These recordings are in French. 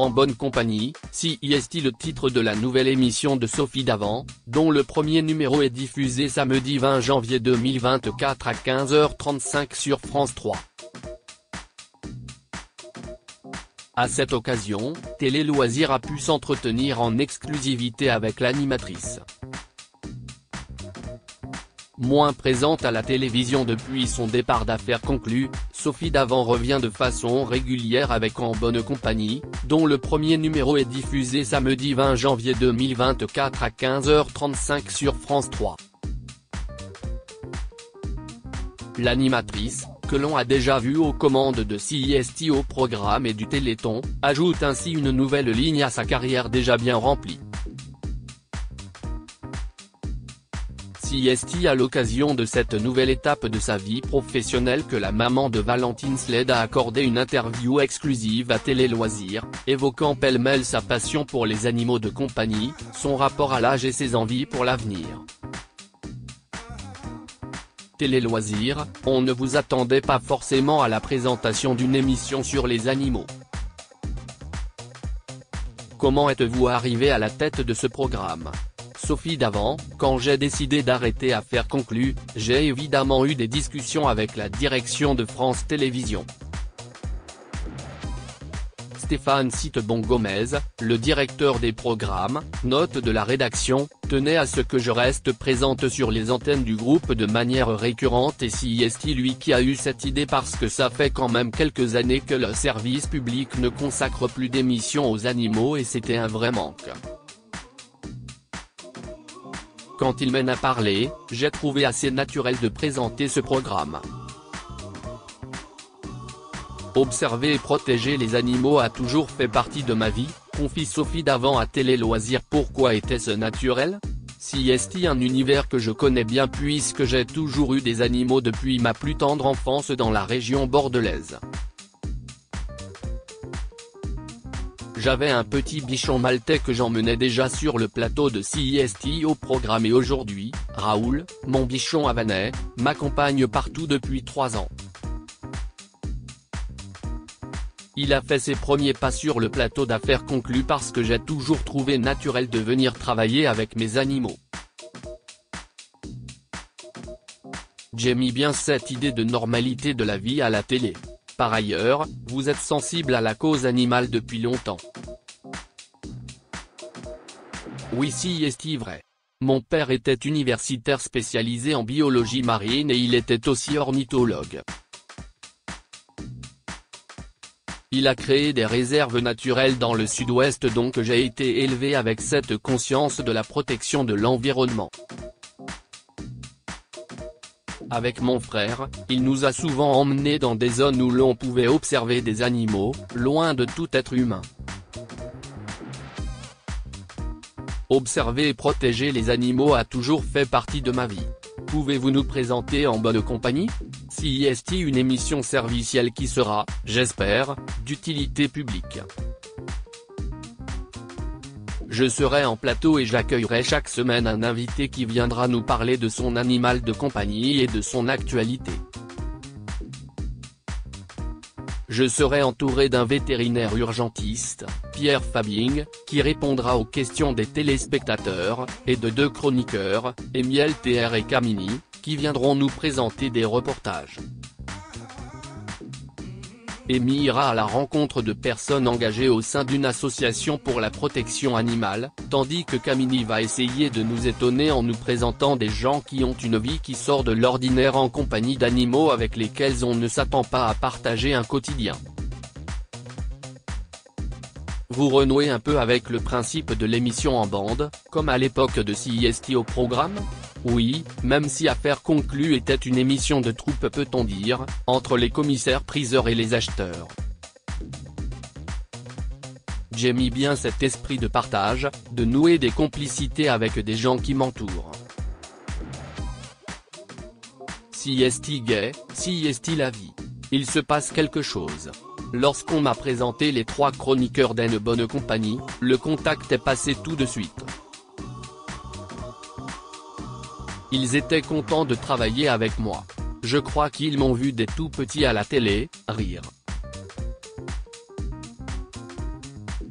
En bonne compagnie, CIST, le titre de la nouvelle émission de Sophie Davant, dont le premier numéro est diffusé samedi 20 janvier 2024 à 15h35 sur France 3. À cette occasion, Télé Loisirs a pu s'entretenir en exclusivité avec l'animatrice. Moins présente à la télévision depuis son départ d'Affaires conclues, Sophie Davant revient de façon régulière avec En bonne compagnie, dont le premier numéro est diffusé samedi 20 janvier 2024 à 15h35 sur France 3. L'animatrice, que l'on a déjà vue aux commandes de CIST au programme et du Téléthon, ajoute ainsi une nouvelle ligne à sa carrière déjà bien remplie. CIST à l'occasion de cette nouvelle étape de sa vie professionnelle que la maman de Valentine Sled a accordé une interview exclusive à Télé Loisirs, évoquant pêle-mêle sa passion pour les animaux de compagnie, son rapport à l'âge et ses envies pour l'avenir. Télé Loisirs, on ne vous attendait pas forcément à la présentation d'une émission sur les animaux. Comment êtes-vous arrivé à la tête de ce programme ? Sophie Davant, quand j'ai décidé d'arrêter Affaires conclues, j'ai évidemment eu des discussions avec la direction de France Télévisions. Stéphane Citebon-Gomez, le directeur des programmes, note de la rédaction, tenait à ce que je reste présente sur les antennes du groupe de manière récurrente et CIST lui qui a eu cette idée parce que ça fait quand même quelques années que le service public ne consacre plus d'émissions aux animaux et c'était un vrai manque. Quand il m'en a parlé, j'ai trouvé assez naturel de présenter ce programme. Observer et protéger les animaux a toujours fait partie de ma vie, confie Sophie Davant à Télé Loisirs. Pourquoi était-ce naturel ? CIST, un univers que je connais bien puisque j'ai toujours eu des animaux depuis ma plus tendre enfance dans la région bordelaise. J'avais un petit bichon maltais que j'emmenais déjà sur le plateau de CIST au programme et aujourd'hui, Raoul, mon bichon havanais, m'accompagne partout depuis 3 ans. Il a fait ses premiers pas sur le plateau d'Affaires conclues parce que j'ai toujours trouvé naturel de venir travailler avec mes animaux. J'aime bien cette idée de normalité de la vie à la télé. Par ailleurs, vous êtes sensible à la cause animale depuis longtemps. Oui, CIST, vrai. Mon père était universitaire spécialisé en biologie marine et il était aussi ornithologue. Il a créé des réserves naturelles dans le sud-ouest donc j'ai été élevé avec cette conscience de la protection de l'environnement. Avec mon frère, il nous a souvent emmenés dans des zones où l'on pouvait observer des animaux, loin de tout être humain. Observer et protéger les animaux a toujours fait partie de ma vie. Pouvez-vous nous présenter En bonne compagnie ? CIST, une émission servicielle qui sera, j'espère, d'utilité publique. Je serai en plateau et j'accueillerai chaque semaine un invité qui viendra nous parler de son animal de compagnie et de son actualité. Je serai entouré d'un vétérinaire urgentiste, Pierre Fabing, qui répondra aux questions des téléspectateurs, et de 2 chroniqueurs, Emiel TR et Camini, qui viendront nous présenter des reportages. Amy ira à la rencontre de personnes engagées au sein d'une association pour la protection animale, tandis que Camini va essayer de nous étonner en nous présentant des gens qui ont une vie qui sort de l'ordinaire en compagnie d'animaux avec lesquels on ne s'attend pas à partager un quotidien. Vous renouez un peu avec le principe de l'émission en bande, comme à l'époque de CIST au programme ? Oui, même si Affaires conclues était une émission de troupe peut-on dire, entre les commissaires-priseurs et les acheteurs. J'aime bien cet esprit de partage, de nouer des complicités avec des gens qui m'entourent. CIST gay, CIST la vie. Il se passe quelque chose. Lorsqu'on m'a présenté les 3 chroniqueurs d'En bonne compagnie, le contact est passé tout de suite. Ils étaient contents de travailler avec moi. Je crois qu'ils m'ont vu des tout petits à la télé, rire.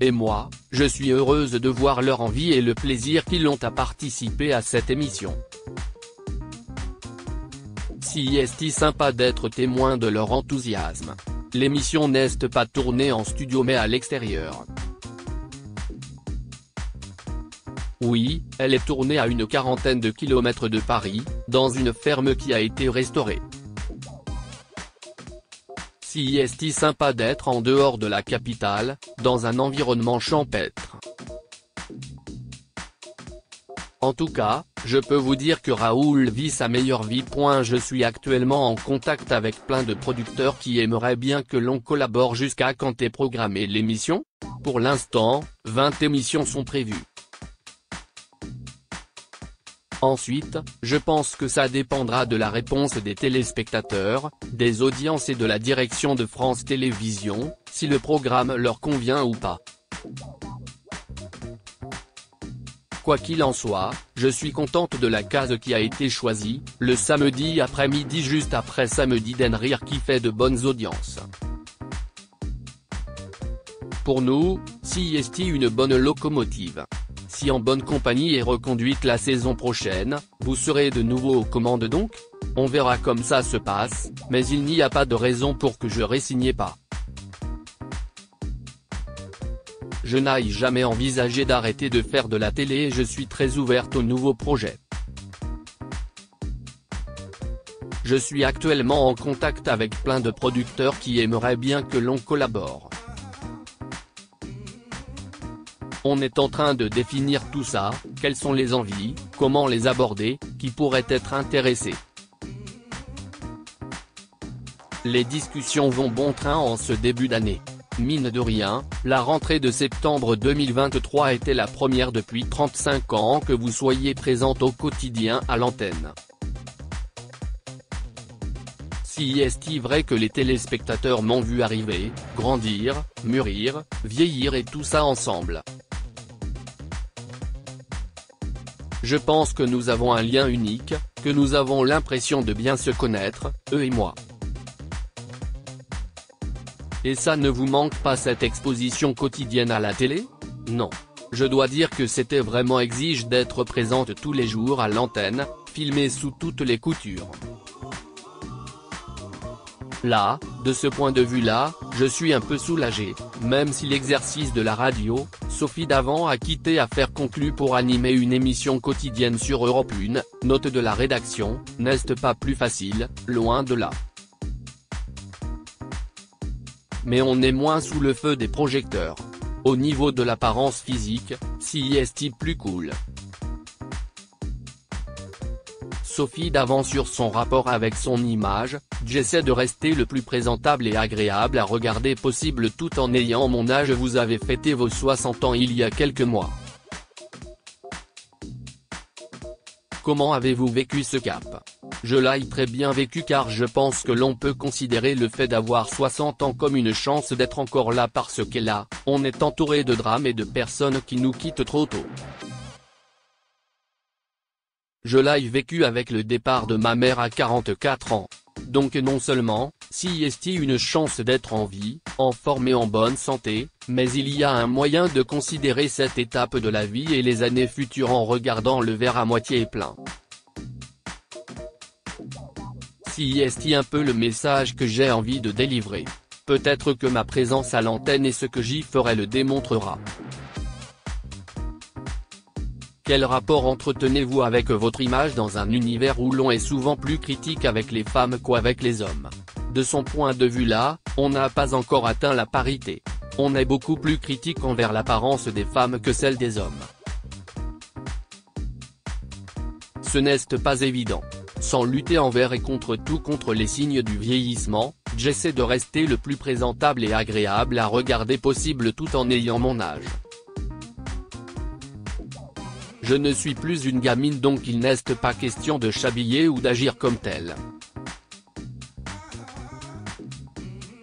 Et moi, je suis heureuse de voir leur envie et le plaisir qu'ils ont à participer à cette émission. Si est sympa d'être témoin de leur enthousiasme. L'émission n'est pas tournée en studio mais à l'extérieur. Oui, elle est tournée à une 40aine de kilomètres de Paris, dans une ferme qui a été restaurée. Si est sympa d'être en dehors de la capitale, dans un environnement champêtre. En tout cas, je peux vous dire que Raoul vit sa meilleure vie. Je suis actuellement en contact avec plein de producteurs qui aimeraient bien que l'on collabore. Jusqu'à quand est programmée l'émission? Pour l'instant, 20 émissions sont prévues. Ensuite, je pense que ça dépendra de la réponse des téléspectateurs, des audiences et de la direction de France Télévisions, si le programme leur convient ou pas. Quoi qu'il en soit, je suis contente de la case qui a été choisie, le samedi après-midi juste après Samedi den Rire qui fait de bonnes audiences. Pour nous, si est une bonne locomotive. Si en bonne compagnie est reconduite la saison prochaine, vous serez de nouveau aux commandes donc? On verra comme ça se passe, mais il n'y a pas de raison pour que je re-signe pas. Je n'ai jamais envisagé d'arrêter de faire de la télé et je suis très ouverte aux nouveaux projets. Je suis actuellement en contact avec plein de producteurs qui aimeraient bien que l'on collabore. On est en train de définir tout ça, quelles sont les envies, comment les aborder, qui pourraient être intéressés. Les discussions vont bon train en ce début d'année. Mine de rien, la rentrée de septembre 2023 était la première depuis 35 ans que vous soyez présente au quotidien à l'antenne. Si est vrai que les téléspectateurs m'ont vu arriver, grandir, mûrir, vieillir et tout ça ensemble. Je pense que nous avons un lien unique, que nous avons l'impression de bien se connaître, eux et moi. Et ça ne vous manque pas cette exposition quotidienne à la télé? Non. Je dois dire que c'était vraiment exige d'être présente tous les jours à l'antenne, filmée sous toutes les coutures. Là, de ce point de vue-là, je suis un peu soulagé, même si l'exercice de la radio, Sophie Davant a quitté Affaires conclues pour animer une émission quotidienne sur Europe 1, note de la rédaction, n'est pas plus facile, loin de là. Mais on est moins sous le feu des projecteurs. Au niveau de l'apparence physique, si est plus cool. Sophie Davant sur son rapport avec son image, j'essaie de rester le plus présentable et agréable à regarder possible tout en ayant mon âge. Vous avez fêté vos 60 ans il y a quelques mois. Comment avez-vous vécu ce cap? Je l'ai très bien vécu car je pense que l'on peut considérer le fait d'avoir 60 ans comme une chance d'être encore là parce que là, on est entouré de drames et de personnes qui nous quittent trop tôt. Je l'ai vécu avec le départ de ma mère à 44 ans. Donc non seulement, si est une chance d'être en vie, en forme et en bonne santé, mais il y a un moyen de considérer cette étape de la vie et les années futures en regardant le verre à moitié plein. Si est un peu le message que j'ai envie de délivrer. Peut-être que ma présence à l'antenne et ce que j'y ferai le démontrera. Quel rapport entretenez-vous avec votre image dans un univers où l'on est souvent plus critique avec les femmes qu'avec les hommes? De son point de vue là, on n'a pas encore atteint la parité. On est beaucoup plus critique envers l'apparence des femmes que celle des hommes. Ce n'est pas évident. Sans lutter envers et contre tout contre les signes du vieillissement, j'essaie de rester le plus présentable et agréable à regarder possible tout en ayant mon âge. Je ne suis plus une gamine donc il n'est pas question de s'habiller ou d'agir comme telle.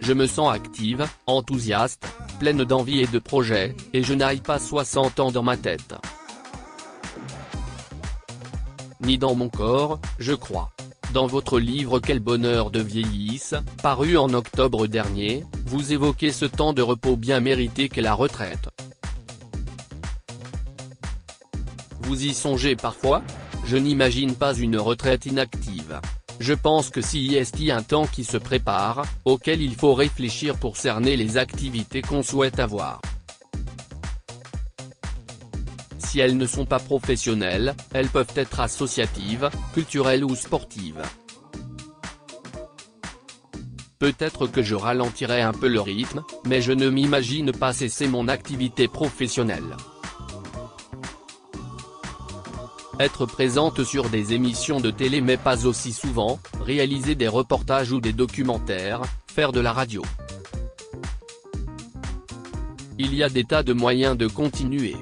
Je me sens active, enthousiaste, pleine d'envie et de projets, et je n'ai pas 60 ans dans ma tête. Ni dans mon corps, je crois. Dans votre livre Quel bonheur de vieillisse, paru en octobre dernier, vous évoquez ce temps de repos bien mérité qu'est la retraite. Vous y songez parfois? Je n'imagine pas une retraite inactive. Je pense que s'il y a un temps qui se prépare, auquel il faut réfléchir pour cerner les activités qu'on souhaite avoir. Si elles ne sont pas professionnelles, elles peuvent être associatives, culturelles ou sportives. Peut-être que je ralentirai un peu le rythme, mais je ne m'imagine pas cesser mon activité professionnelle. Être présente sur des émissions de télé mais pas aussi souvent, réaliser des reportages ou des documentaires, faire de la radio. Il y a des tas de moyens de continuer.